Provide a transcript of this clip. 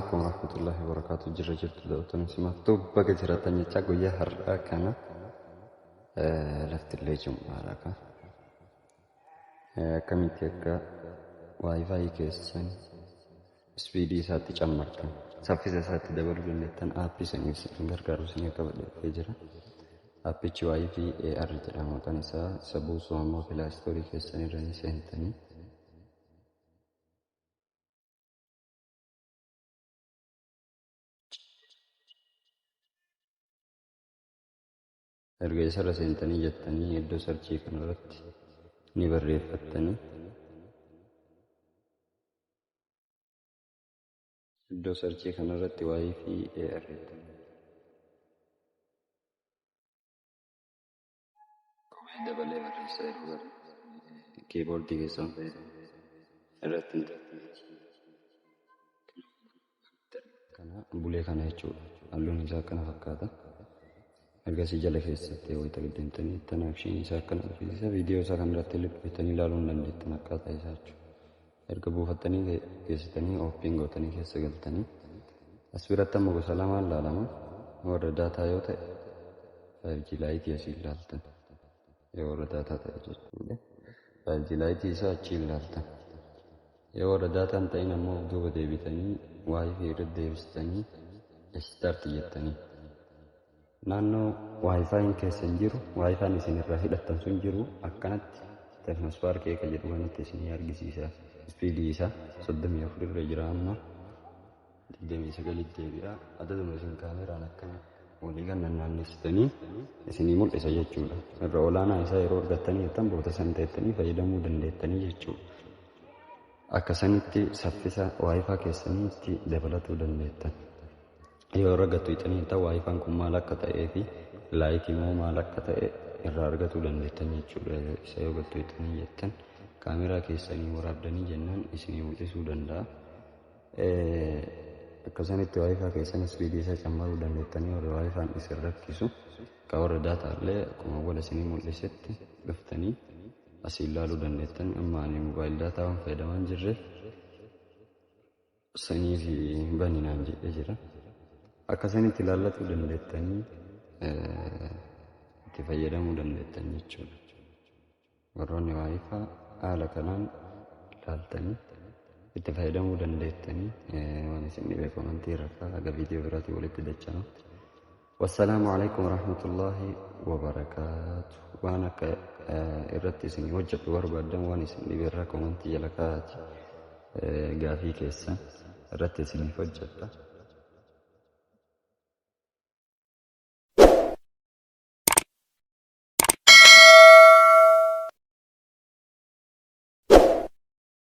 عليكم ورحمة الله وبركاته. جرجرت دوتن سمعتو بقى جراتني تاقو يهر كان لفت الليجم مالك كميتك واي فاي كيسن سبيدي ساتي جمرتن سافيزا ساتي دبر جنتن آبي سنيس غرغارو سنيا قبل فجرا آبي واي في اي ار جرامو تنسا سبو سوامو فلا ستوري كيسن رني سنتني erga isarra seentanii jettanii iddoo sarchii kanarratti ni barreeffattanii iddoo sarchii kanarratti waa'ee fi arreettanii komee dabalee barreessaa yeroo kiiboordii keessaan irratti kana bulee kana jechuudha. Halluun isaa akkana fakkaata. Ergasii jala keessatti wayita giddentanii tan akshiin isaa akkana argisiisa. Viidiyoo isaa kanarratti lippitanii ilaaluu hin dandeettan akkaataa isaa jechuudha. Erga buufattanii keessatanii ooppiin gootanii keessa galtanii as biratti amma gosa lamaan ilaalama. Warra daataa yoo ta'e 5G laayitii asii ilaaltan yoo warra daataa ta'e jechuudha. 5G laayitii isaa achii ilaaltan yoo warra daataa hin ta'in ammoo duuba deebitanii waayifii irra deebistanii istaarti jettanii naannoo waayifaayin keessa hin jiru waayifaan isin irraa hidhattan sun jiru akkanatti teeknospaarkii eeka jedhu kanatti isinii argisiisa. Ispiidii isaa 34 irra jira amma 29 deebi'a. Adaduma isin kaameraan akkana walii gannan naannessitanii isinii mul'isa jechuudha. Irra olaanaa isaa yeroo argattanii jettan boota san ta'ettanii fayyadamuu dandeettanii jechuudha. Akkasanitti saffisa waayifaa keessaniitti dabalatuu dandeettan. Yoo argattu itanii ta'u waayifaan kun maal akka ta'ee fi laayitii immoo maal akka ta'e irraa argatuu dandeettan jechuudha. Isa yoo argattu itanii jettan kaameraa keessanii waraabdanii jennaan isinii mul'isuu danda'a. Akkasanitti waayifaa keessan ispiidii isaa cammaruu dandeettanii warra waayifaan isin rakkisu ka warra daataallee akkuma wal isinii mul'isetti dhuftanii asii ilaaluu dandeettan. Amma ani mobaayil daataa waan fayyadamaa hin jirreef sanii fi baninaan jedhee jira. Akkasanitti ilaallachuu dandeettanii itti fayyadamuu dandeettan jechuudha. Warroonni waayifaa haala kanaan ilaaltanii itti fayyadamuu dandeettanii waan isin dhibee komantii irraa haga viidiyoo biraatii walitti dachanutti. Wassalaamu alaikum warahmatullaahi wabarakaatu. Waan akka irratti isin hojjedhu barbaadan waan isin dhibee irraa komantii jala kaa'aati gaafii keessan irratti isiniif hojjedha.